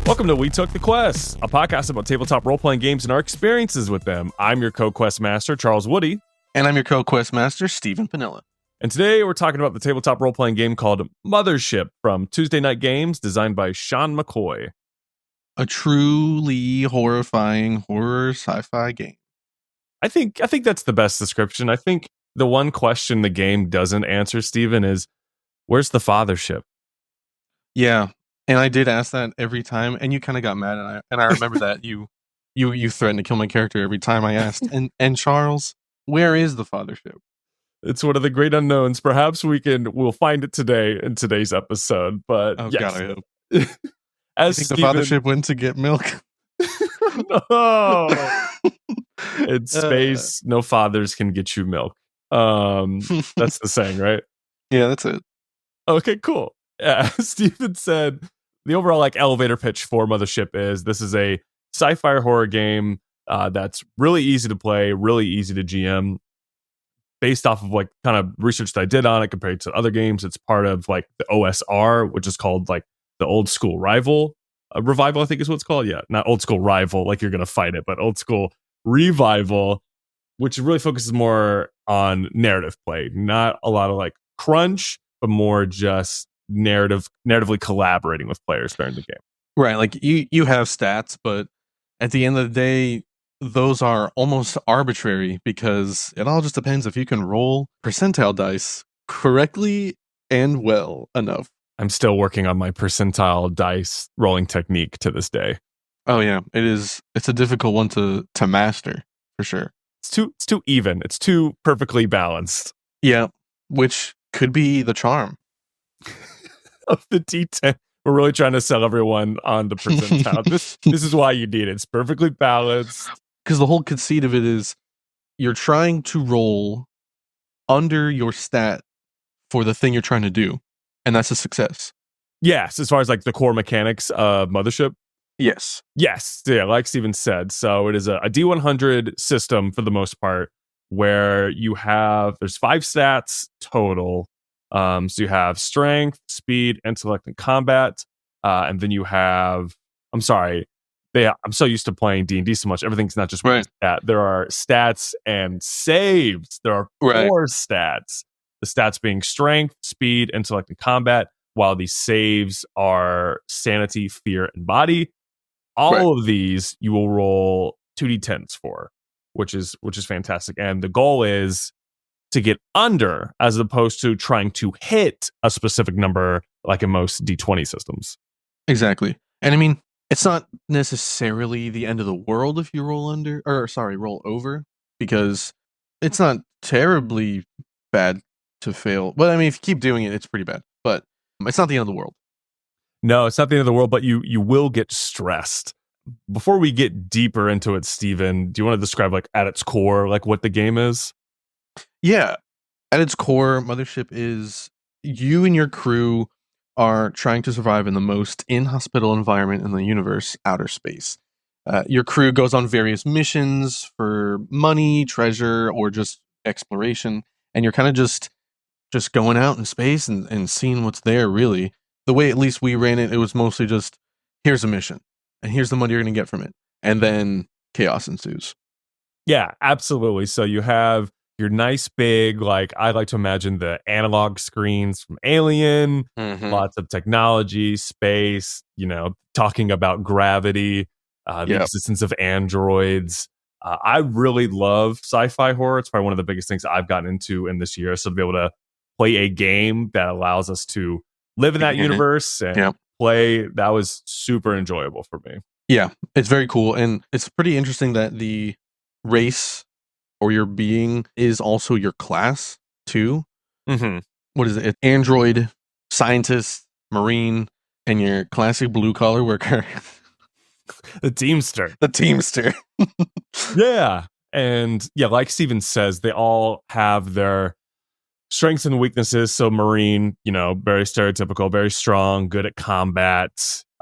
Welcome to We Took the Quest, a podcast about tabletop role-playing games and our experiences with them. I'm your co-quest master, Charles Woody. And I'm your co-quest master, Stephen Panilla. And today we're talking about the tabletop role-playing game called Mothership from Tuesday Night Games, designed by Sean McCoy. A truly horrifying horror sci-fi game. I think that's the best description. I think the one question the game doesn't answer, Stephen, is where's the fathership? Yeah, and I did ask that every time, and you kind of got mad, and I remember that you threatened to kill my character every time I asked. And Charles, where is the fathership? It's one of the great unknowns. Perhaps we'll find it today in today's episode. But Oh yes. God, I hope. As You think Stephen, the fathership went to get milk? No. In space, no fathers can get you milk. That's the saying, right? Yeah, that's it. Okay, cool. Yeah, Stephen said the overall elevator pitch for Mothership is this is a sci-fi horror game that's really easy to play, really easy to GM. Based off of kind of research that I did on it compared to other games, it's part of the OSR, which is called the Old School Rival Revival, I think is what it's called. Yeah, not Old School Rival, you're gonna fight it, but Old School Revival, which really focuses more on narrative play, not a lot of crunch, but more just narratively collaborating with players during the game. Right, you have stats, but at the end of the day, those are almost arbitrary because it all just depends if you can roll percentile dice correctly and well enough. I'm still working on my percentile dice rolling technique to this day. Oh yeah, it's a difficult one to master for sure. It's too even. It's too perfectly balanced. Yeah, which could be the charm of the D10. We're really trying to sell everyone on the percentile. This is why you need it. It's perfectly balanced. Because the whole conceit of it is you're trying to roll under your stat for the thing you're trying to do, and that's a success. Yes, as far as the core mechanics of Mothership. Yes. Yes, yeah, like Steven said. So it is a D100 system for the most part, where there's 5 stats total. So you have strength, speed, intellect, and combat. And then you have, I'm so used to playing D&D so much. Everything's not just one stat. There are stats and saves. There are 4 stats. The stats being strength, speed, intellect, and combat, while the saves are sanity, fear, and body. All of these you will roll 2d10s for, which is fantastic. And the goal is to get under as opposed to trying to hit a specific number like in most D20 systems. Exactly. And I mean, it's not necessarily the end of the world if you roll over, because it's not terribly bad to fail. But I mean, if you keep doing it, it's pretty bad. But it's not the end of the world. No, it's not the end of the world, but you will get stressed. Before we get deeper into it, Steven, do you want to describe at its core what the game is? Yeah. At its core, Mothership is you and your crew are trying to survive in the most inhospitable environment in the universe, outer space. Your crew goes on various missions for money, treasure, or just exploration, and you're kind of just going out in space and seeing what's there, really. The way at least we ran it, it was mostly just, here's a mission, and here's the money you're going to get from it, and then chaos ensues. Yeah, absolutely. So you have your nice big, I like to imagine the analog screens from Alien, lots of technology, space, talking about gravity, the existence of androids. I really love sci-fi horror. It's probably one of the biggest things I've gotten into in this year. So to be able to play a game that allows us to live in that universe and play, that was super enjoyable for me. Yeah, it's very cool. And it's pretty interesting that the race or your being is also your class too. What is it? Android, scientist, Marine, and your classic blue collar worker. The Teamster. Yeah. And yeah, like Steven says, they all have their strengths and weaknesses. So Marine, very stereotypical, very strong, good at combat,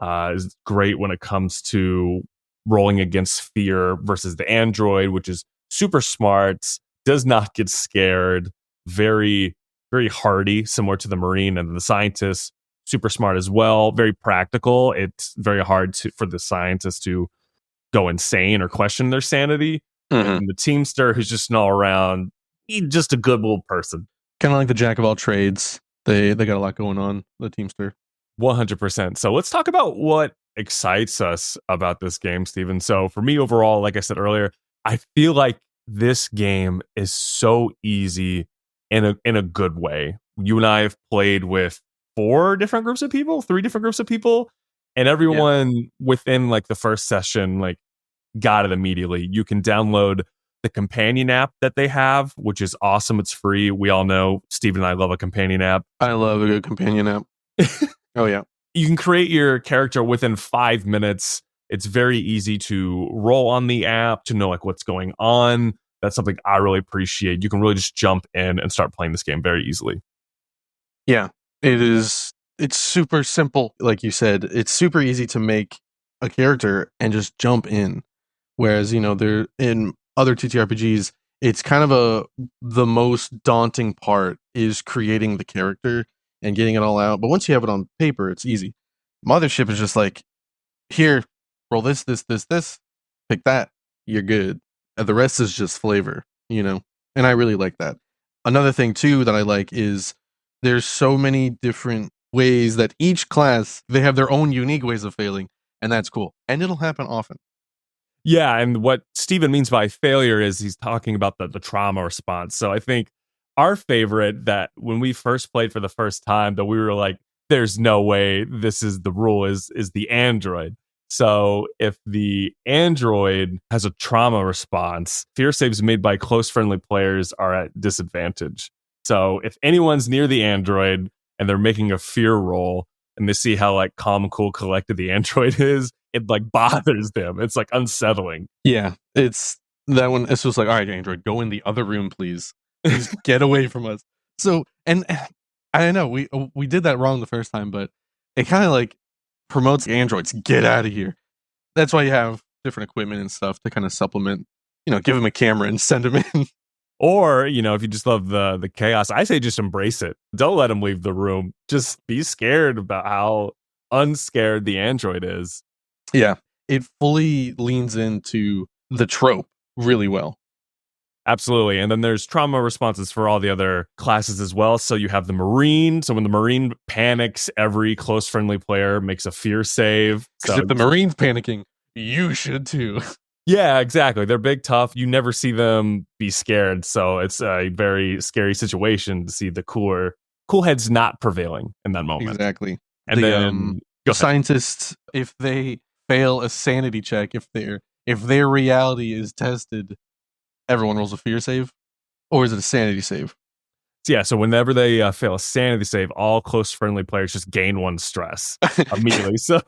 is great when it comes to rolling against fear, versus the android, which is super smart, does not get scared, very, very hardy, similar to the Marine. And the scientist, super smart as well, very practical. It's very hard for the scientists to go insane or question their sanity. Mm-hmm. And the teamster, who's just an all around, he's just a good little person. Kind of like the jack of all trades. They got a lot going on, the teamster. 100%. So let's talk about what excites us about this game, Steven. So for me overall, like I said earlier, I feel like this game is so easy in a good way. You and I have played with 3 different groups of people, and everyone within like the first session like got it immediately. You can download the companion app that they have, which is awesome. It's free. We all know Steve and I love a companion app. I love a good companion app. Oh, yeah. You can create your character within 5 minutes. It's very easy to roll on the app, to know like what's going on. That's something I really appreciate. You can really just jump in and start playing this game very easily. Yeah, it is. It's super simple. Like you said, it's super easy to make a character and just jump in. Whereas, there in other TTRPGs, it's kind of the most daunting part is creating the character and getting it all out. But once you have it on paper, it's easy. Mothership is just like, here, roll this, pick that, you're good. And the rest is just flavor, And I really like that. Another thing too that I like is there's so many different ways that each class, they have their own unique ways of failing, and that's cool. And it'll happen often. Yeah, and what Steven means by failure is he's talking about the trauma response. So I think our favorite, that when we first played for the first time, that we were like, there's no way this is the rule, is the android. So if the android has a trauma response, fear saves made by close friendly players are at disadvantage. So if anyone's near the android and they're making a fear roll and they see how like calm, cool, collected the android is, it like bothers them. It's like unsettling. Yeah, it's that one. It's just like, all right, android, go in the other room, please. Please get away from us. So, and I know we did that wrong the first time, but it kind of like promotes androids. Get out of here. That's why you have different equipment and stuff to kind of supplement. Give him a camera and send him in. Or, if you just love the chaos, I say just embrace it. Don't let him leave the room. Just be scared about how unscared the android is. Yeah, it fully leans into the trope really well. Absolutely. And then there's trauma responses for all the other classes as well. So you have the Marine. So when the Marine panics, every close friendly player makes a fear save. Because if the Marine's panicking, you should too. Yeah, exactly. They're big, tough. You never see them be scared. So it's a very scary situation to see the cool heads not prevailing in that moment. Exactly. And then the scientists, if they fail a sanity check, if their reality is tested, everyone rolls a fear save, or is it a sanity save? Yeah, so whenever they fail a sanity save, all close friendly players just gain 1 stress immediately. So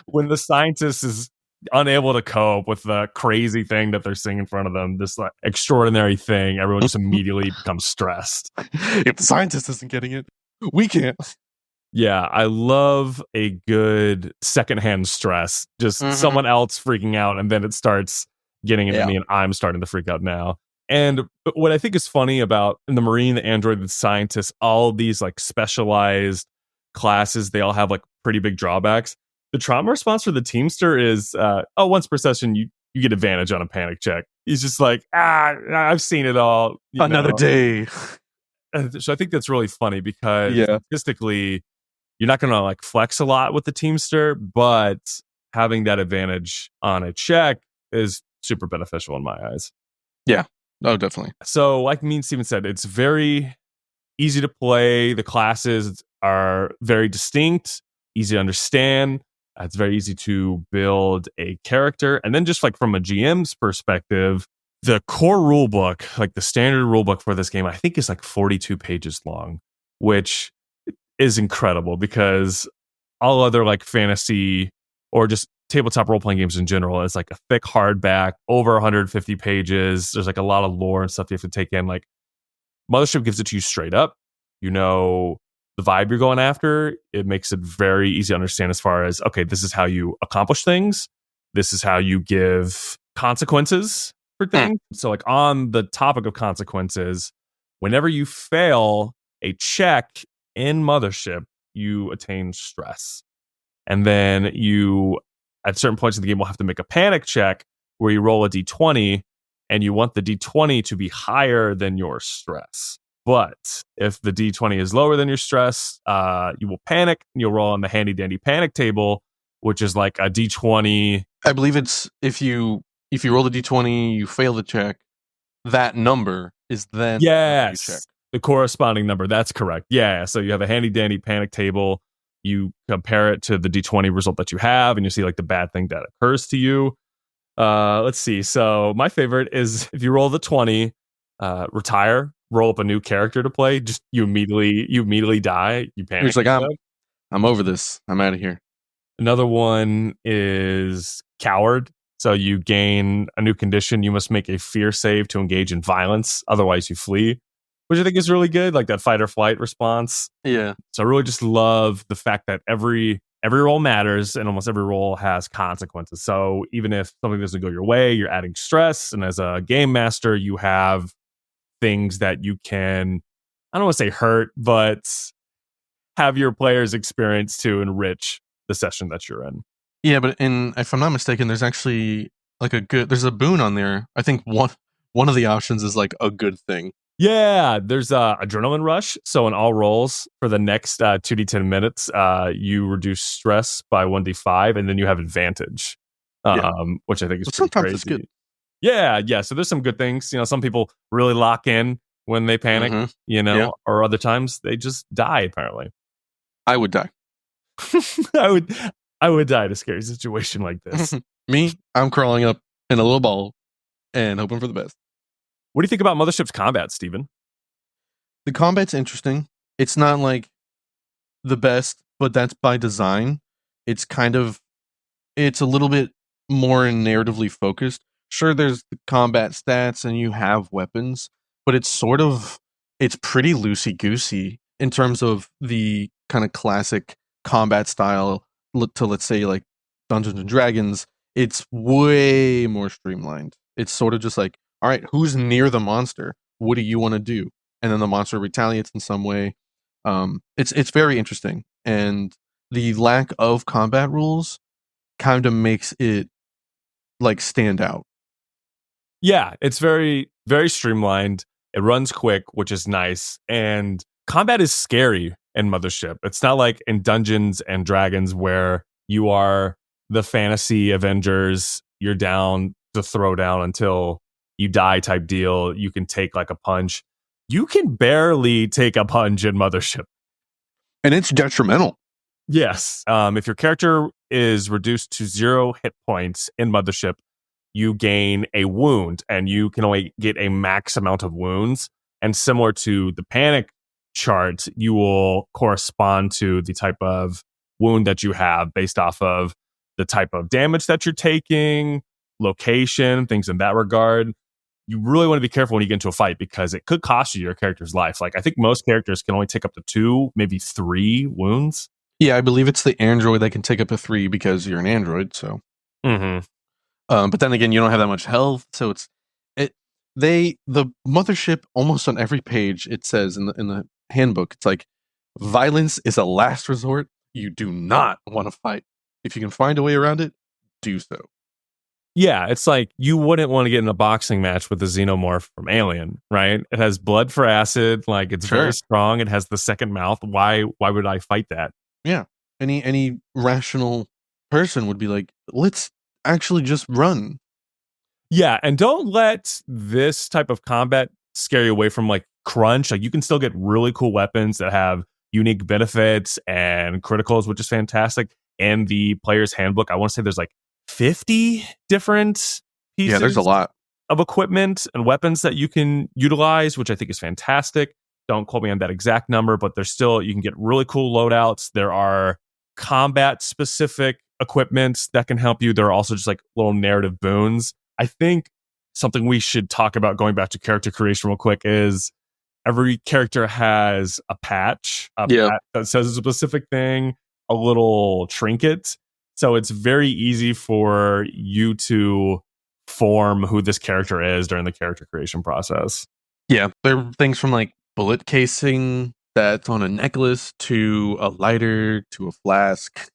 when the scientist is unable to cope with the crazy thing that they're seeing in front of them, this like extraordinary thing, everyone just immediately becomes stressed. If the scientist isn't getting it, we can't. Yeah, I love a good secondhand stress. Just someone else freaking out, and then it starts getting into me, and I'm starting to freak out now. And what I think is funny about the Marine, the android, the scientists, all these like specialized classes, they all have like pretty big drawbacks. The trauma response for the Teamster is, once per session, you get advantage on a panic check. He's just like, I've seen it all. Another day. So I think that's really funny because statistically, you're not going to like flex a lot with the Teamster, but having that advantage on a check is super beneficial in my eyes. Yeah. Oh, definitely. So like me and Steven said, it's very easy to play. The classes are very distinct, easy to understand. It's very easy to build a character. And then just like from a GM's perspective, the core rule book, like the standard rule book for this game, I think is like 42 pages long, which is incredible because all other like fantasy or just tabletop role-playing games in general is like a thick hardback, over 150 pages. There's like a lot of lore and stuff you have to take in. Like Mothership gives it to you straight up. You know the vibe you're going after. It makes it very easy to understand as far as, okay, this is how you accomplish things. This is how you give consequences for things. So like on the topic of consequences, whenever you fail a check in Mothership, you attain stress. And then you, at certain points in the game, will have to make a panic check where you roll a d20 and you want the d20 to be higher than your stress. But if the d20 is lower than your stress, you will panic and you'll roll on the handy dandy panic table, which is like a d20. I believe it's if you roll the d20, you fail the check, that number is then the number you check. Yes, the corresponding number. That's correct. Yeah. So you have a handy dandy panic table. You compare it to the d20 result that you have, and you see like the bad thing that occurs to you. Let's see. So my favorite is if you roll the 20, retire, roll up a new character to play. Just you immediately die. You panic. You're just like, I'm over this. I'm out of here. Another one is coward. So you gain a new condition. You must make a fear save to engage in violence. Otherwise, you flee, which I think is really good. Like that fight or flight response. Yeah. So I really just love the fact that every role matters and almost every role has consequences. So even if something doesn't go your way, you're adding stress. And as a game master, you have things that you can, I don't want to say hurt, but have your players experience to enrich the session that you're in. Yeah, but if I'm not mistaken, there's actually like there's a boon on there. I think one of the options is like a good thing. Yeah, there's adrenaline rush. So in all rolls for the next 2d10 minutes, you reduce stress by 1d5, and then you have advantage, which I think is sometimes crazy. It's good. Yeah. So there's some good things. Some people really lock in when they panic, or other times they just die. Apparently, I would die. I would die in a scary situation like this. Me, I'm crawling up in a little ball and hoping for the best. What do you think about Mothership's combat, Steven? The combat's interesting. It's not like the best, but that's by design. It's a little bit more narratively focused. Sure, there's the combat stats and you have weapons, but it's pretty loosey-goosey in terms of the kind of classic combat style to, let's say, like Dungeons and Dragons. It's way more streamlined. It's sort of just like, all right, who's near the monster? What do you want to do? And then the monster retaliates in some way. It's very interesting, and the lack of combat rules kind of makes it like stand out. Yeah, it's very, very streamlined. It runs quick, which is nice. And combat is scary in Mothership. It's not like in Dungeons and Dragons where you are the fantasy Avengers. You're down to throw down until you die type deal. You can take like a punch. You can barely take a punch in Mothership. And it's detrimental. Yes. If your character is reduced to 0 hit points in Mothership, you gain a wound, and you can only get a max amount of wounds. And similar to the panic chart, you will correspond to the type of wound that you have based off of the type of damage that you're taking, location, things in that regard. You really want to be careful when you get into a fight because it could cost you your character's life. Like I think most characters can only take up to 2, maybe 3 wounds. Yeah, I believe it's the android that can take up to 3 because you're an android. So, but then again, you don't have that much health, so the Mothership, almost on every page, it says in the handbook, it's like, violence is a last resort. You do not want to fight. If you can find a way around it, do so. Yeah, it's like you wouldn't want to get in a boxing match with the xenomorph from Alien, right? It has blood for acid, like it's very strong. It has the second mouth. Why would I fight that? Yeah. Any rational person would be like, let's actually just run. Yeah, and don't let this type of combat scare you away from like crunch. Like you can still get really cool weapons that have unique benefits and criticals, which is fantastic. And the player's handbook, I want to say there's like 50 different pieces. Yeah, there's a lot of equipment and weapons that you can utilize, which I think is fantastic. Don't quote me on that exact number, but there's still, you can get really cool loadouts. There are combat specific equipment that can help you. There are also just like little narrative boons. I think something we should talk about going back to character creation real quick is every character has a patch, patch that says a specific thing, a little trinket. So it's very easy for you to form who this character is during the character creation process. Yeah, there are things from like bullet casing that's on a necklace to a lighter to a flask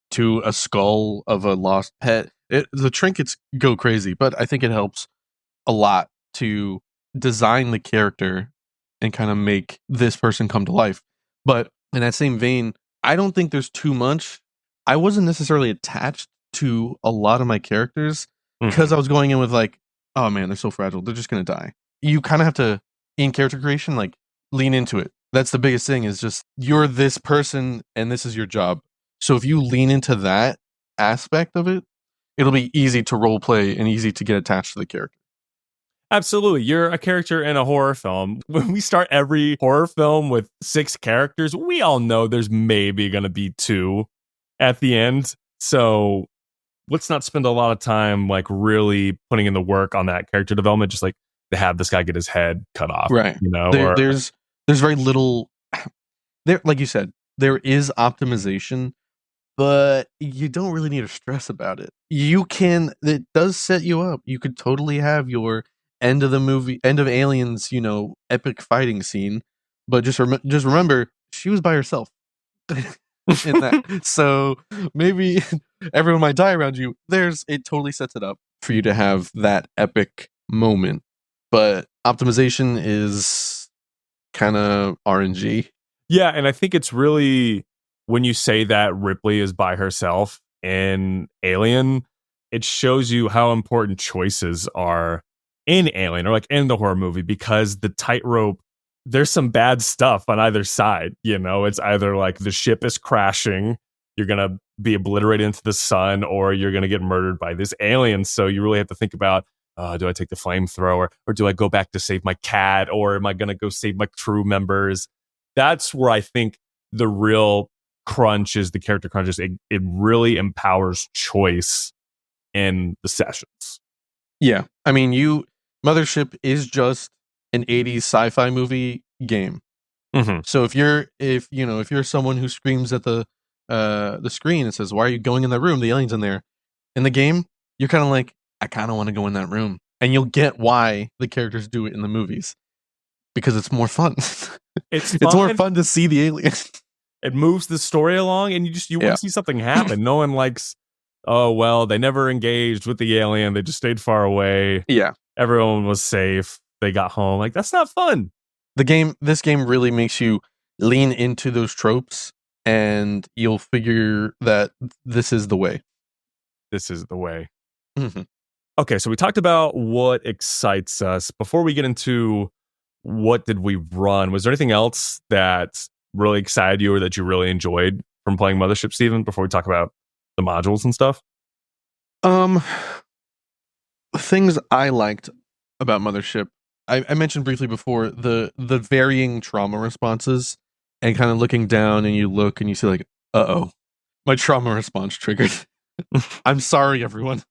to a skull of a lost pet. The trinkets go crazy, but I think it helps a lot to design the character and kind of make this person come to life. But in that same vein, I don't think there's too much. I wasn't necessarily attached to a lot of my characters because I was going in with like, oh man, they're so fragile. They're just going to die. You kind of have to, in character creation, like lean into it. That's the biggest thing is just you're this person and this is your job. So if you lean into that aspect of it, it'll be easy to role play and easy to get attached to the character. Absolutely. You're a character in a horror film. When we start every horror film with 6 characters, we all know there's maybe going to be 2 at the end. So let's not spend a lot of time like really putting in the work on that character development, just like to have this guy get his head cut off. Right. You know, there's very little there, like you said, there is optimization, but you don't really need to stress about it. It does set you up. You could totally have your end of the movie, end of Aliens, epic fighting scene, but just remember she was by herself in that. So maybe everyone might die around you. It totally sets it up for you to have that epic moment. But optimization is kind of RNG. Yeah, and I think it's really when you say that Ripley is by herself in Alien, it shows you how important choices are in Alien or like in the horror movie, because the tightrope, there's some bad stuff on either side. It's either like the ship is crashing, you're going to be obliterated into the sun, or you're going to get murdered by this alien. So you really have to think about, do I take the flamethrower, or do I go back to save my cat, or am I going to go save my crew members? That's where I think the real crunch is, the character crunch is. It really empowers choice in the sessions. Yeah. I mean, Mothership is just an 80s sci-fi movie game. Mm-hmm. So if you're someone who screams at the screen and says, "Why are you going in that room? The alien's in there." In the game, you're kind of like, I kind of want to go in that room. And you'll get why the characters do it in the movies. Because it's more fun. It's more fun to see the alien. It moves the story along, and you want to see something happen. No one likes, oh, well, they never engaged with the alien. They just stayed far away. Yeah. Everyone was safe. They got home. Like, that's not fun. This game really makes you lean into those tropes, and you'll figure that this is the way. This is the way. Mm-hmm. Okay, so we talked about what excites us. Before we get into what did we run, was there anything else that really excited you or that you really enjoyed from playing Mothership, Steven, before we talk about the modules and stuff? Things I liked about Mothership, I mentioned briefly before, the varying trauma responses, and kind of looking down and you look and you see like, uh-oh, my trauma response triggered. I'm sorry, everyone.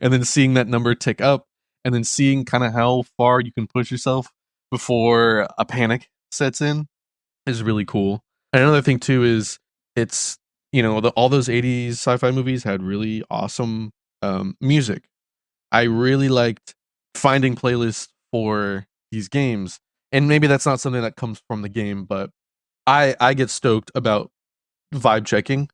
And then seeing that number tick up, and then seeing kind of how far you can push yourself before a panic sets in is really cool. And another thing too is it's, all those 80s sci-fi movies had really awesome music. I really liked finding playlists for these games. And maybe that's not something that comes from the game, but I get stoked about vibe checking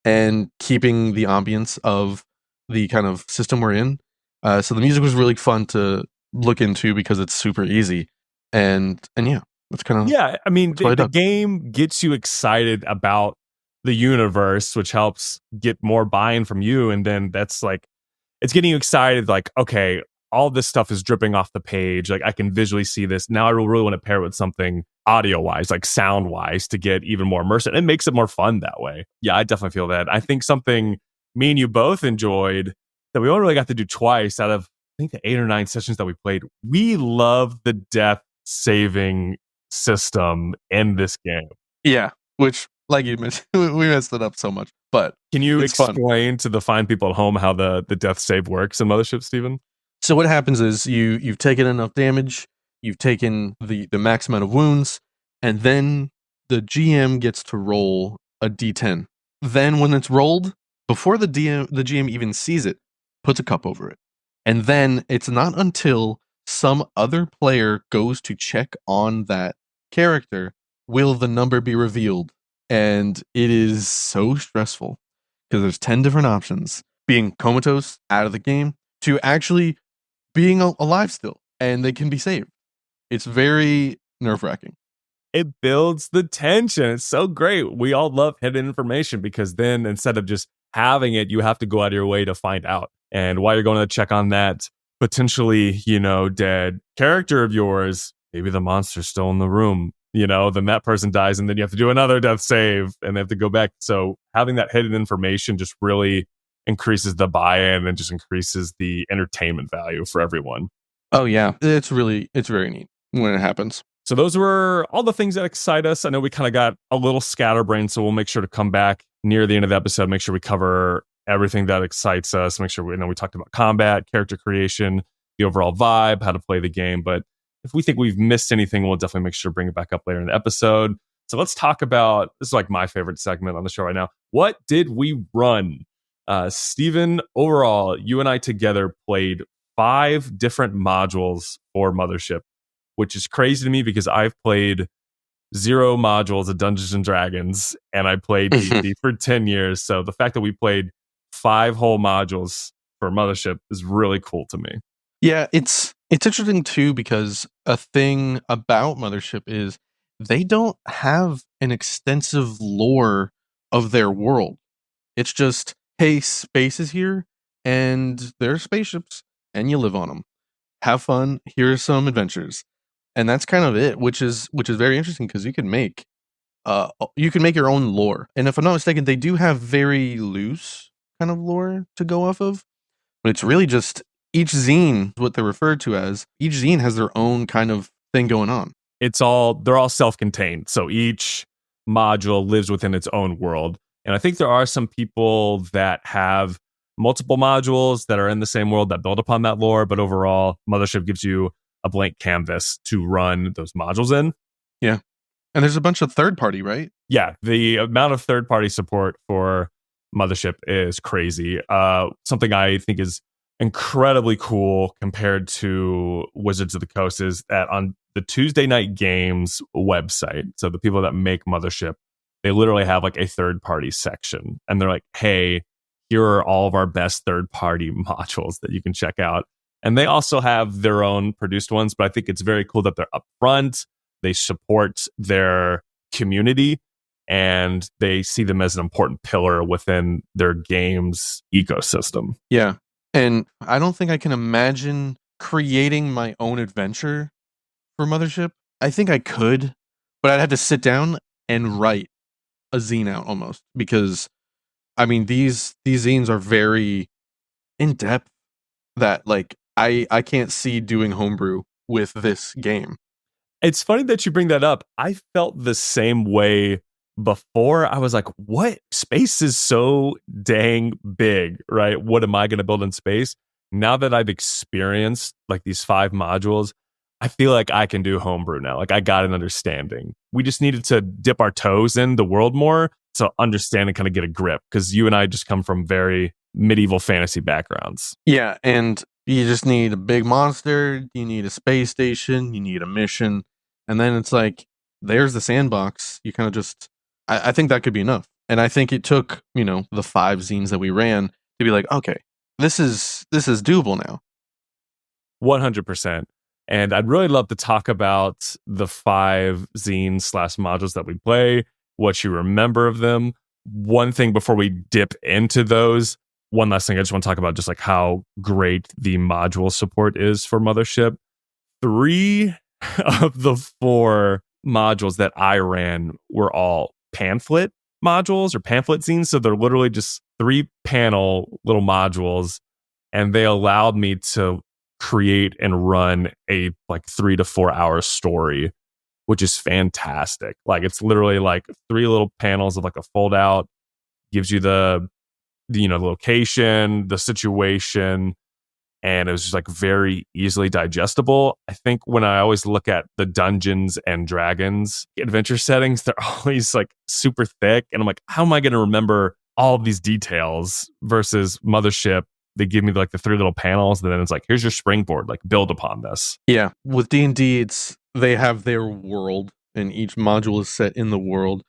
and keeping the ambience of the kind of system we're in. So the music was really fun to look into because it's super easy. And yeah, that's kind of... Yeah, I mean, the game gets you excited about the universe, which helps get more buy-in from you. And then that's like, it's getting you excited, like, okay, all this stuff is dripping off the page. Like, I can visually see this. Now I really want to pair it with something audio-wise, like sound-wise, to get even more immersive. It makes it more fun that way. Yeah, I definitely feel that. I think something me and you both enjoyed that we only really got to do twice out of, I think, the 8 or 9 sessions that we played. We love the death saving system in this game. Yeah, which, like you mentioned, we messed it up so much. But can you explain to the fine people at home how the death save works in Mothership, Steven? So what happens is you've taken enough damage, you've taken the max amount of wounds, and then the GM gets to roll a D10. Then when it's rolled, before the GM even sees it, puts a cup over it. And then it's not until some other player goes to check on that character will the number be revealed? And it is so stressful because there's 10 different options, being comatose out of the game to actually being alive still, and they can be saved. It's very nerve-wracking. It builds the tension. It's so great. We all love hidden information because then instead of just having it, you have to go out of your way to find out. And while you're going to check on that potentially, dead character of yours, maybe the monster's still in the room, then that person dies and then you have to do another death save and they have to go back. So having that hidden information just really increases the buy-in and just increases the entertainment value for everyone. Oh yeah, it's very neat when it happens. So those were all the things that excite us. I know we kind of got a little scatterbrained, so we'll make sure to come back near the end of the episode, make sure we cover everything that excites us, make sure we talked about combat, character creation, the overall vibe, how to play the game. But if we think we've missed anything, we'll definitely make sure to bring it back up later in the episode. So let's talk about, this is like my favorite segment on the show right now. What did we run? Steven, overall, you and I together played 5 different modules for Mothership, which is crazy to me because I've played 0 modules of Dungeons and Dragons and I played D&D for 10 years. So the fact that we played 5 whole modules for Mothership is really cool to me. Yeah, it's interesting too because a thing about Mothership is they don't have an extensive lore of their world. It's just, hey, space is here and there are spaceships and you live on them. Have fun. Here are some adventures. And that's kind of it, which is very interesting because you can make your own lore. And if I'm not mistaken, they do have very loose kind of lore to go off of. But it's really just each zine, what they're referred to as, each zine has their own kind of thing going on. They're all self-contained. So each module lives within its own world. And I think there are some people that have multiple modules that are in the same world that build upon that lore. But overall, Mothership gives you a blank canvas to run those modules in. Yeah. And there's a bunch of third party, right? Yeah. The amount of third party support for Mothership is crazy. Something I think is incredibly cool compared to Wizards of the Coast is that on the Tuesday Night Games website, so the people that make Mothership, they literally have like a third party section and they're like, hey, here are all of our best third party modules that you can check out. And they also have their own produced ones, but I think it's very cool that they're upfront. They support their community and they see them as an important pillar within their game's ecosystem. Yeah. And I don't think I can imagine creating my own adventure for Mothership. I think I could, but I'd have to sit down and write a zine out almost because, I mean, these zines are very in depth that like I can't see doing homebrew with this game. It's funny that you bring that up. I felt the same way before. I was like, what? Space is so dang big, right? What am I going to build in space? Now that I've experienced like these 5 modules, I feel like I can do homebrew now. Like I got an understanding. We just needed to dip our toes in the world more to understand and kind of get a grip because you and I just come from very medieval fantasy backgrounds. Yeah, and you just need a big monster, you need a space station, you need a mission, and then it's like, there's the sandbox. You kind of just, I think that could be enough. And I think it took, the 5 zines that we ran to be like, okay, this is doable now. 100%. And I'd really love to talk about the 5 zines / modules that we play, what you remember of them. One thing before we dip into those, one last thing I just want to talk about, just like how great the module support is for Mothership. 3 of the 4 modules that I ran were all pamphlet modules or pamphlet zines. So they're literally just 3 panel little modules. And they allowed me to create and run a like 3 to 4 hour story, which is fantastic. Like it's literally like 3 little panels of like a fold out, gives you the location, the situation, and it was just like very easily digestible. I think when I always look at the Dungeons and Dragons adventure settings, they're always like super thick, and I'm like, how am I going to remember all of these details? Versus Mothership, they give me like the 3 little panels, and then it's like, here's your springboard, like build upon this. Yeah, with D&D, they have their world, and each module is set in the world.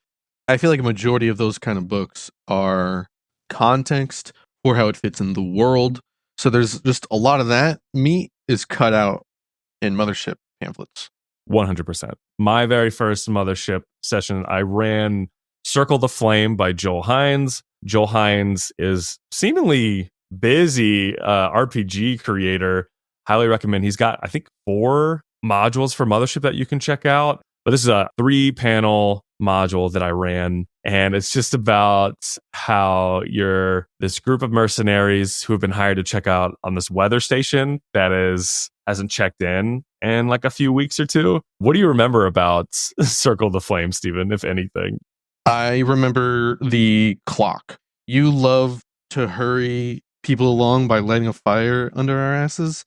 I feel like a majority of those kind of books are context for how it fits in the world. So there's just a lot of that. Meat is cut out in Mothership pamphlets. 100%. My very first Mothership session, I ran Circle the Flame by Joel Hines. Joel Hines is seemingly busy RPG creator. Highly recommend. He's got, I think, 4 modules for Mothership that you can check out. But this is a 3-panel module that I ran. And it's just about how you're this group of mercenaries who have been hired to check out on this weather station that hasn't checked in like a few weeks or two. What do you remember about Circle the Flame, Stephen, if anything? I remember the clock. You love to hurry people along by lighting a fire under our asses.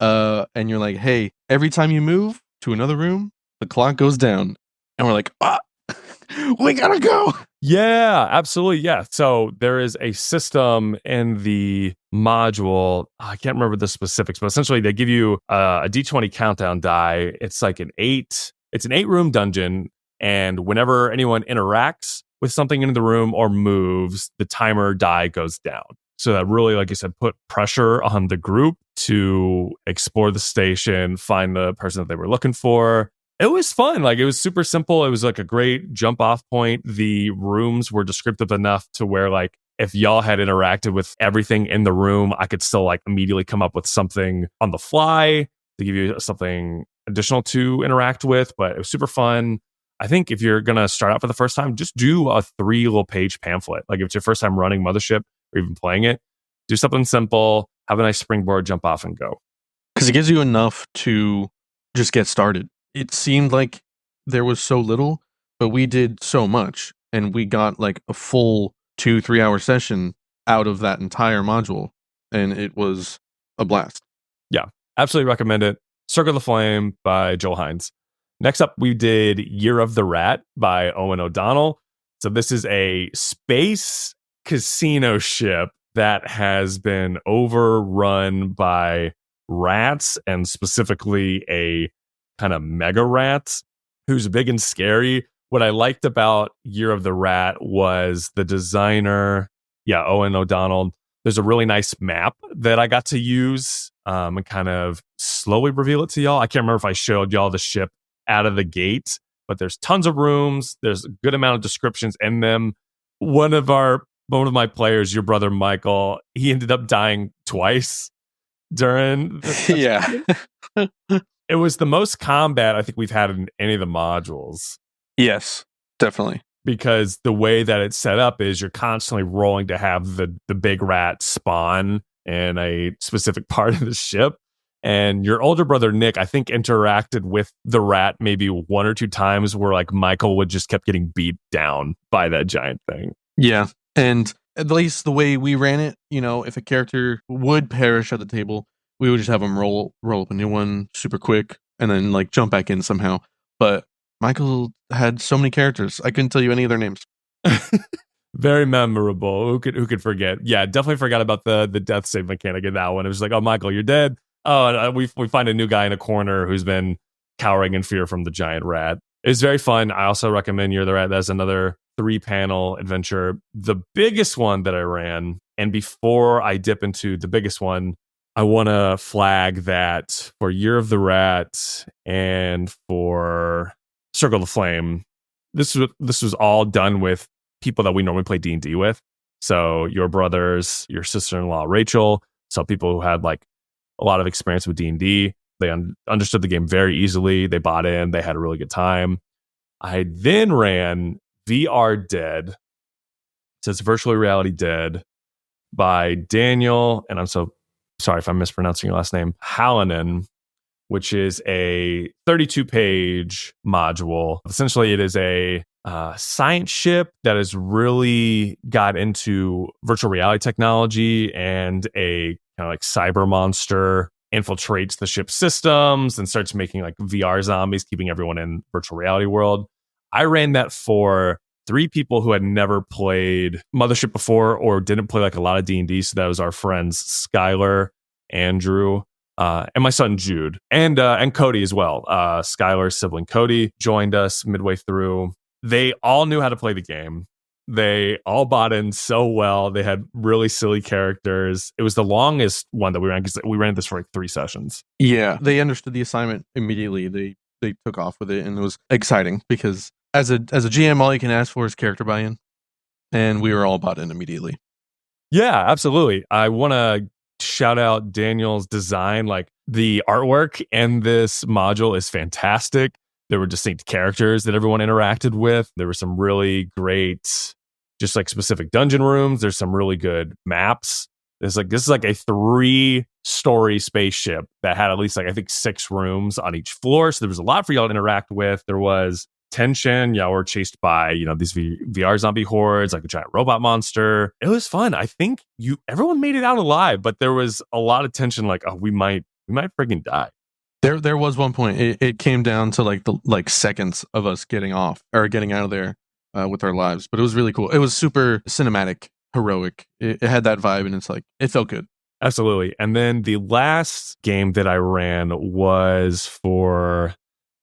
And you're like, hey, every time you move to another room, the clock goes down. And we're like, we gotta go. Yeah, absolutely. Yeah. So there is a system in the module. I can't remember the specifics, but essentially they give you a D20 countdown die. It's like it's an 8-room dungeon. And whenever anyone interacts with something in the room or moves, the timer die goes down. So that really, like you said, put pressure on the group to explore the station, find the person that they were looking for. It was fun. Like, it was super simple. It was like a great jump off point. The rooms were descriptive enough to where, like, if y'all had interacted with everything in the room, I could still like immediately come up with something on the fly to give you something additional to interact with. But it was super fun. I think if you're going to start out for the first time, just do a 3 little page pamphlet. Like, if it's your first time running Mothership or even playing it, do something simple, have a nice springboard, jump off and go. Because it gives you enough to just get started. It seemed like there was so little, but we did so much, and we got like a full 2-3 hour session out of that entire module, and it was a blast. Yeah, absolutely recommend it. Circle the Flame by Joel Hines. Next up, we did Year of the Rat by Owen O'Donnell. So this is a space casino ship that has been overrun by rats, and specifically a kind of mega rat who's big and scary. What I liked about Year of the Rat was the designer, Owen O'Donnell. There's a really nice map that I got to use and kind of slowly reveal it to y'all. I can't remember if I showed y'all the ship out of the gate, but there's tons of rooms. There's a good amount of descriptions in them. One of my players, your brother Michael, he ended up dying twice during yeah. It was the most combat I think we've had in any of the modules. Yes, definitely. Because the way that it's set up is you're constantly rolling to have the big rat spawn in a specific part of the ship. And your older brother, Nick, I think interacted with the rat maybe 1 or 2 times where like Michael would just kept getting beat down by that giant thing. Yeah. And at least the way we ran it, if a character would perish at the table, we would just have them roll up a new one super quick and then like jump back in somehow. But Michael had so many characters, I couldn't tell you any of their names. Very memorable. Who could forget? Yeah, definitely forgot about the death save mechanic in that one. It was like, oh, Michael, you're dead. Oh, and we find a new guy in a corner who's been cowering in fear from the giant rat. It's very fun. I also recommend Year of the Rat. That's another 3-panel adventure. The biggest one that I ran, and before I dip into the biggest one, I want to flag that for Year of the Rat and for Circle the Flame, this was all done with people that we normally play D&D with. So your brothers, your sister-in-law Rachel, so people who had like a lot of experience with D&D. They understood the game very easily. They bought in. They had a really good time. I then ran VR Dead. It says Virtual Reality Dead by Daniel, and I'm so sorry if I'm mispronouncing your last name, Hallinan, which is a 32-page module. Essentially, it is a science ship that has really got into virtual reality technology, and a kind of like cyber monster infiltrates the ship's systems and starts making like VR zombies, keeping everyone in virtual reality world. I ran that for 3 people who had never played Mothership before or didn't play like a lot of D&D. So that was our friends Skylar, Andrew, and my son Jude, and Cody as well. Skylar's sibling Cody joined us midway through. They all knew how to play the game. They all bought in so well. They had really silly characters. It was the longest one that we ran because we ran this for like 3 sessions. Yeah, they understood the assignment immediately. They took off with it, and it was exciting because as a GM, all you can ask for is character buy-in, and we were all bought in immediately. Yeah, absolutely. I want to shout out Daniel's design. Like the artwork in this module is fantastic. There were distinct characters that everyone interacted with. There were some really great, just like specific dungeon rooms. There's some really good maps. This is like a 3-story spaceship that had at least like I think 6 rooms on each floor. So there was a lot for y'all to interact with. There was tension. Y'all were chased by these VR zombie hordes, like a giant robot monster. It was fun. I think everyone made it out alive, but there was a lot of tension. Like, oh, we might freaking die. There was one point it came down to like seconds of us getting off or getting out of there with our lives, but it was really cool. It was super cinematic, heroic. It had that vibe, and it's like it felt good. Absolutely. And then the last game that I ran was for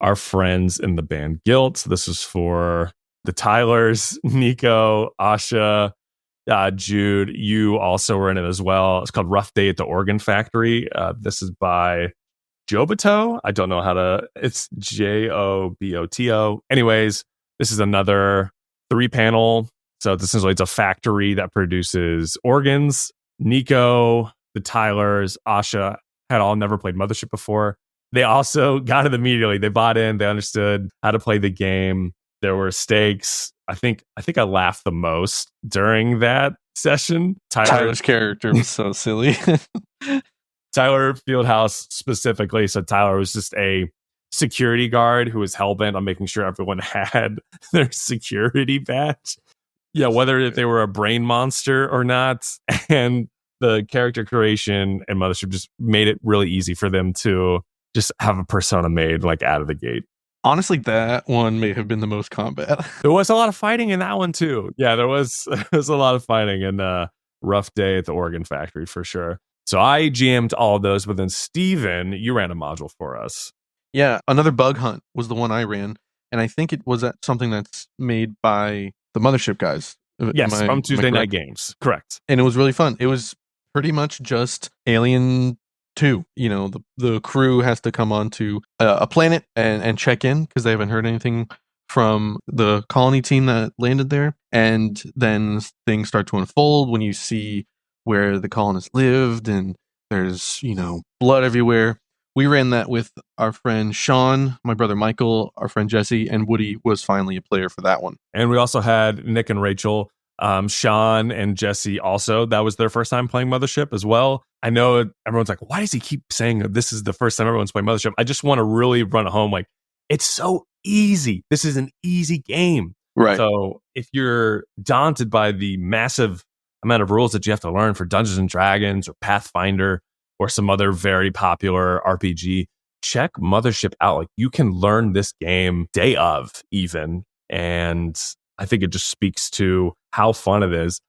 our friends in the band Guilt. So this was for the Tylers, Nico, Asha, Jude. You also were in it as well. It's called Rough Day at the Organ Factory. This is by Joboto. I don't know how to. It's Joboto. Anyways, this is another 3-panel. So essentially, it's a factory that produces organs. Nico, the Tylers, Asha had all never played Mothership before. They also got it immediately. They bought in. They understood how to play the game. There were stakes. I think I laughed the most during that session. Tyler's character was so silly. Tyler Fieldhouse specifically. So Tyler was just a security guard who was hellbent on making sure everyone had their security badge. Yeah, whether they were a brain monster or not. And the character creation and Mothership just made it really easy for them to just have a persona made like out of the gate. Honestly, that one may have been the most combat. There was a lot of fighting in that one too. Yeah, there was a lot of fighting in Rough Day at the Organ Factory for sure. So I GM'd all of those, but then Steven, you ran a module for us. Yeah, another Bug Hunt was the one I ran, and I think it was something that's made by the Mothership guys. Yes, from Tuesday Night Games. Correct. And it was really fun. It was pretty much just Alien 2. The crew has to come onto a planet and check in because they haven't heard anything from the colony team that landed there. And then things start to unfold when you see where the colonists lived, and there's, blood everywhere. We ran that with our friend Sean, my brother Michael, our friend Jesse, and Woody was finally a player for that one. And we also had Nick and Rachel. Sean and Jesse also, that was their first time playing Mothership as well. I know everyone's like, why does he keep saying this is the first time everyone's playing Mothership? I just want to really run it home. Like, it's so easy. This is an easy game. Right. So if you're daunted by the massive amount of rules that you have to learn for Dungeons and Dragons or Pathfinder or some other very popular RPG, check Mothership out. Like, you can learn this game day of even. And I think it just speaks to how fun it is.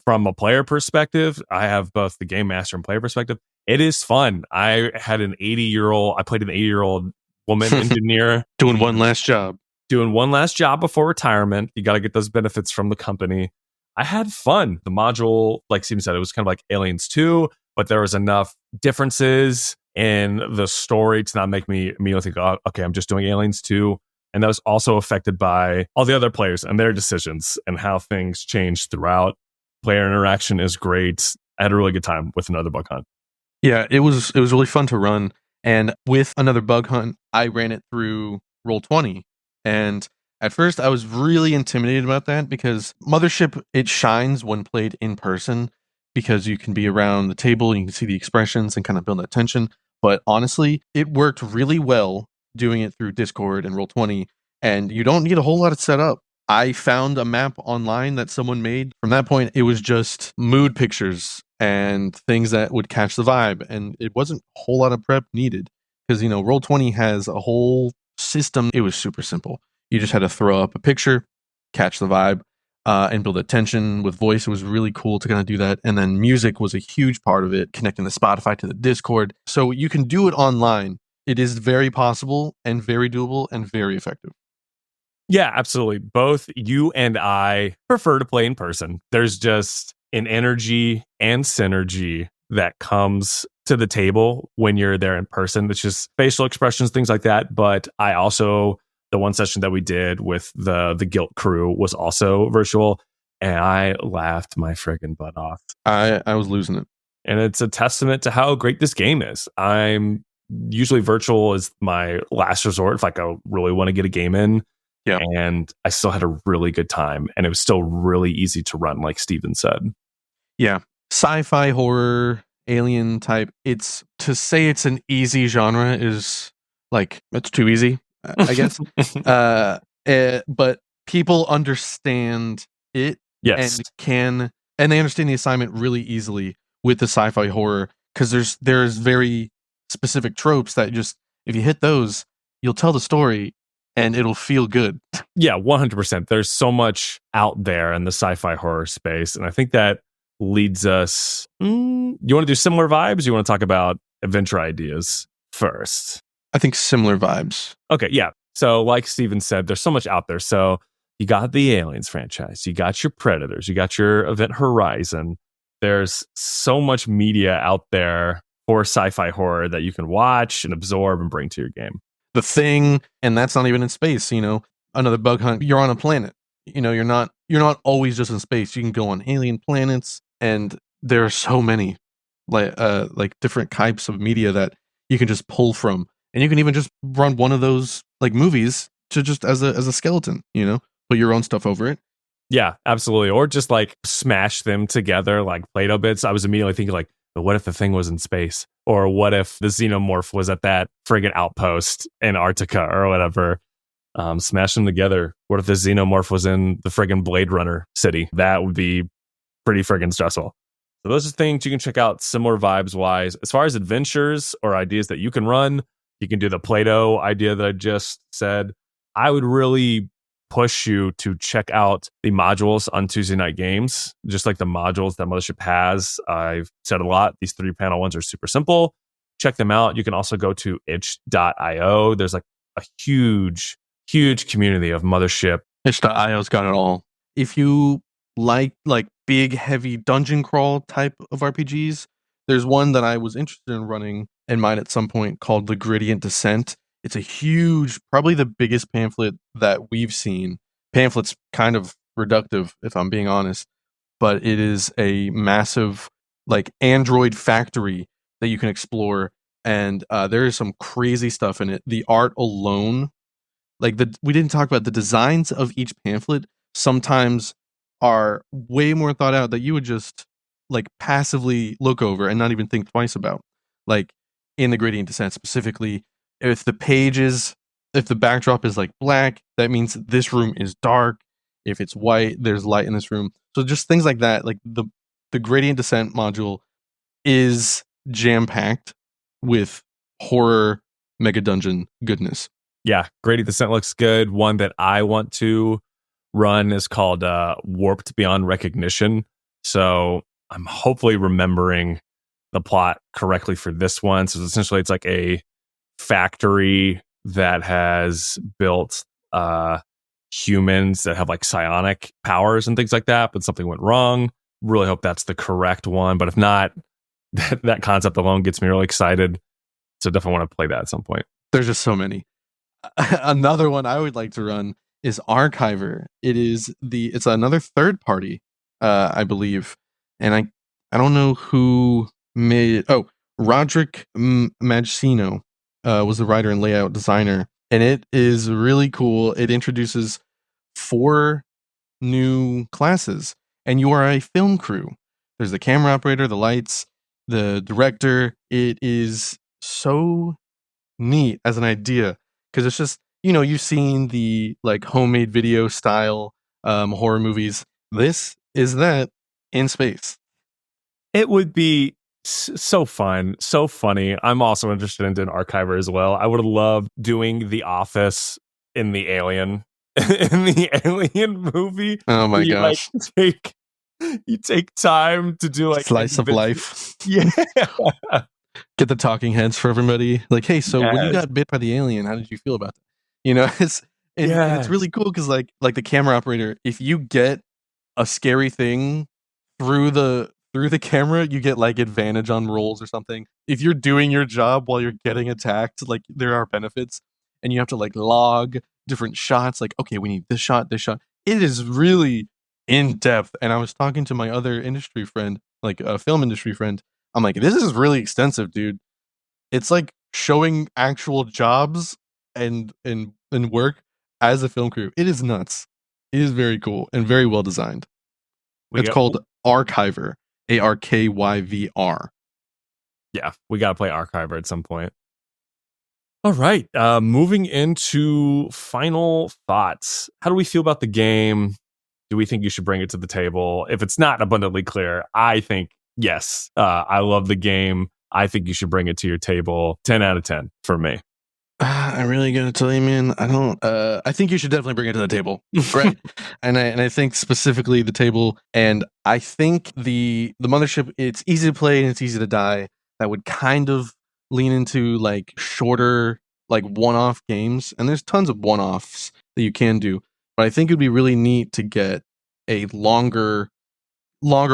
From a player perspective, I have both the game master and player perspective. It is fun. I played an 80-year-old woman engineer. Doing one last job before retirement. You got to get those benefits from the company. I had fun. The module, like Steven said, it was kind of like Aliens 2, but there was enough differences in the story to not make me immediately think, oh, okay, I'm just doing Aliens 2. And that was also affected by all the other players and their decisions and how things changed throughout. Player interaction is great. I had a really good time with another Bug Hunt. Yeah, it was really fun to run. And with another Bug Hunt, I ran it through Roll20. And at first, I was really intimidated about that because Mothership, it shines when played in person because you can be around the table, you can see the expressions and kind of build that tension. But honestly, it worked really well doing it through Discord and Roll20, and you don't need a whole lot of setup. I found a map online that someone made. From that point, it was just mood pictures and things that would catch the vibe, and it wasn't a whole lot of prep needed because, Roll20 has a whole system. It was super simple. You just had to throw up a picture, catch the vibe. and build a tension with voice. It was really cool to kind of do that. And then music was a huge part of it, connecting the Spotify to the Discord. So you can do it online. It is very possible and very doable and very effective. Yeah, absolutely. Both you and I prefer to play in person. There's just an energy and synergy that comes to the table when you're there in person. It's just facial expressions, things like that. But I also, the one session that we did with the Guilt crew was also virtual, and I laughed my friggin' butt off. I was losing it. And it's a testament to how great this game is. I'm usually virtual is my last resort if like I really want to get a game in. Yeah. And I still had a really good time, and it was still really easy to run, like Steven said. Yeah. Sci-fi, horror, alien type. It's to say it's an easy genre is like it's too easy, I guess. But people understand it Yes. and they understand the assignment really easily with the sci-fi horror because there's very specific tropes that just if you hit those, you'll tell the story and it'll feel good. Yeah, 100%. There's so much out there in the sci-fi horror space, and I think that leads us. You want to do similar vibes? You want to talk about adventure ideas first? I think similar vibes. Okay, yeah. So, like Steven said, there's so much out there. So, you got the Aliens franchise, you got your Predators, you got your Event Horizon. There's so much media out there for sci-fi horror that you can watch and absorb and bring to your game. The Thing, and that's not even in space. Another bug hunt. You're on a planet. You're not always just in space. You can go on alien planets, and there are so many like different types of media that you can just pull from, and you can even just run one of those like movies to just as a skeleton. Put your own stuff over it. Yeah, absolutely. Or just like smash them together like Play-Doh bits. I was immediately thinking like, but what if the Thing was in space? Or what if the xenomorph was at that friggin' outpost in Antarctica or whatever? Smash them together. What if the xenomorph was in the friggin' Blade Runner city? That would be pretty friggin' stressful. So those are things you can check out similar vibes wise. As far as adventures or ideas that you can run, you can do the Play-Doh idea that I just said. I would really push you to check out the modules on Tuesday Night Games, just like the modules that Mothership has. I've said a lot. These 3-panel ones are super simple. Check them out. You can also go to itch.io. There's like a huge community of Mothership. Itch.io's got it all. If you like big, heavy dungeon crawl type of RPGs, there's one that I was interested in running in mine at some point called The Gradient Descent. It's a huge, probably the biggest pamphlet that we've seen. Pamphlet's kind of reductive, if I'm being honest, but it is a massive like Android factory that you can explore, and there is some crazy stuff in it. The art alone, we didn't talk about the designs of each pamphlet. Sometimes are way more thought out that you would just like passively look over and not even think twice about. Like in The Gradient Descent specifically, if the backdrop is like black, that means this room is dark. If it's white, there's light in this room. So just things like that. Like the Gradient Descent module is jam-packed with horror mega dungeon goodness. Yeah, Gradient Descent looks good. One that I want to run is called Warped Beyond Recognition. So I'm hopefully remembering the plot correctly for this one. So essentially it's like a factory that has built humans that have like psionic powers and things like that, but something went wrong. Really hope that's the correct one. But if not, that concept alone gets me really excited. So definitely want to play that at some point. There's just so many. Another one I would like to run is Archiver. It's another third party, I believe, and I don't know who made it. Oh, Roderick Magcino was the writer and layout designer, and it is really cool. It introduces 4 new classes, and you are a film crew. There's the camera operator, the lights, the director. It is so neat as an idea because it's just you've seen the like homemade video style horror movies. This is that in space. It would be so fun, so funny. I'm also interested in doing Archiver as well. I would love doing The Office in the Alien in the Alien movie. Oh my You like gosh. take time to do like Slice of life. Yeah. Get the talking heads for everybody. Like, hey, so when you Yes. got bit by the alien, how did you feel about that? You know, and it's Yes. really cool because like the camera operator, if you get a scary thing through the camera, you get like advantage on rolls or something. If you're doing your job while you're getting attacked, like there are benefits, and you have to like log different shots. Like, okay, we need this shot, this shot. It is really in depth. And I was talking to my other industry friend, like a film industry friend. I'm like, this is really extensive, dude. It's like showing actual jobs and work as a film crew. It is nuts. It is very cool and very well designed. It's called Archiver, Arkyvr. Yeah, we got to play Archiver at some point. All right, moving into final thoughts. How do we feel about the game? Do we think you should bring it to the table? If it's not abundantly clear, I think yes. I love the game. I think you should bring it to your table. 10 out of 10 for me. I'm really gonna tell you, man. I don't. I think you should definitely bring it to the table, right? and I think specifically the table, and I think the Mothership. It's easy to play and it's easy to die. That would kind of lean into like shorter, like one-off games, and there's tons of one-offs that you can do. But I think it'd be really neat to get a longer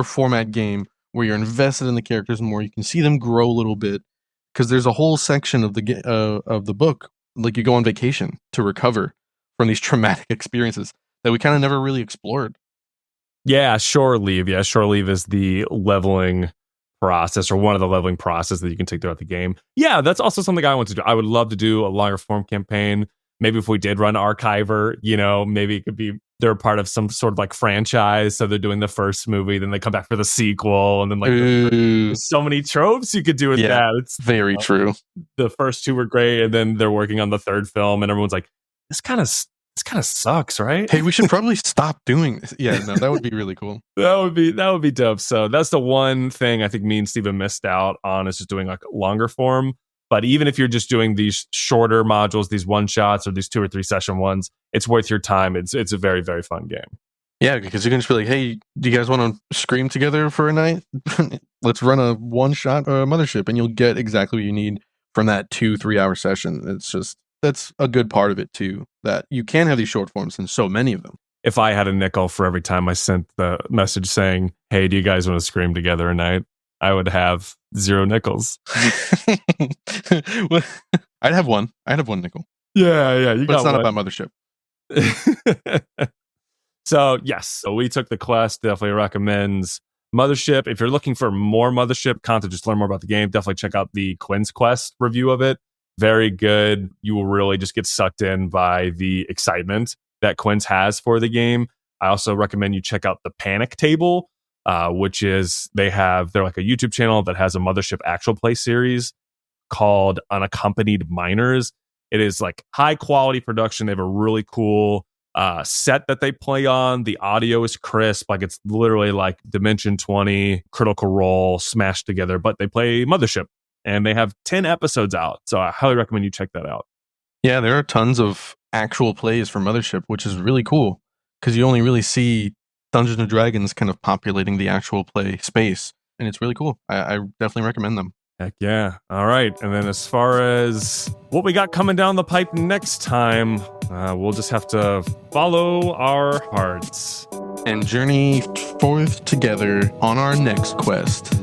format game where you're invested in the characters more. You can see them grow a little bit because there's a whole section of the book, like you go on vacation to recover from these traumatic experiences that we kind of never really explored. Yeah, shore leave. Yeah, shore leave is the leveling process, or one of the leveling process that you can take throughout the game. Yeah, that's also something I want to do. I would love to do a longer form campaign. Maybe if we did run Archiver, maybe it could be they're part of some sort of like franchise. So they're doing the first movie, then they come back for the sequel, and then like there's so many tropes you could do with that. It's very true. The first two were great, and then they're working on the third film, and everyone's like, this kind of sucks, right? Hey, we should probably stop doing this. Yeah, no, that would be really cool. That would be dope. So that's the one thing I think me and Steven missed out on, is just doing like longer form. But even if you're just doing these shorter modules, these one shots or these 2 or 3 session ones, it's worth your time. It's a very, very fun game. Yeah, because you can just be like, hey, do you guys want to scream together for a night? Let's run a one shot Mothership, and you'll get exactly what you need from that 2-3 hour session. That's a good part of it too, that you can have these short forms and so many of them. If I had a nickel for every time I sent the message saying, hey, do you guys want to scream together a night, I would have 0 nickels. Well, I'd have one nickel. Yeah. But it's not about Mothership. So we took the quest. Definitely recommends Mothership. If you're looking for more Mothership content, just learn more about the game, definitely check out the Quinn's Quest review of it. Very good. You will really just get sucked in by the excitement that Quinn's has for the game. I also recommend you check out the Panic Table, which is they're like a YouTube channel that has a Mothership actual play series called Unaccompanied Minors. It is like high quality production. They have a really cool set that they play on. The audio is crisp, like it's literally like Dimension 20 Critical Role smashed together, but they play Mothership, and they have 10 episodes out. So I highly recommend you check that out. Yeah, there are tons of actual plays for Mothership, which is really cool because you only really see Dungeons and Dragons kind of populating the actual play space, and it's really cool. I definitely recommend them. Heck yeah. All right. And then as far as what we got coming down the pipe next time, we'll just have to follow our hearts and journey forth together on our next quest.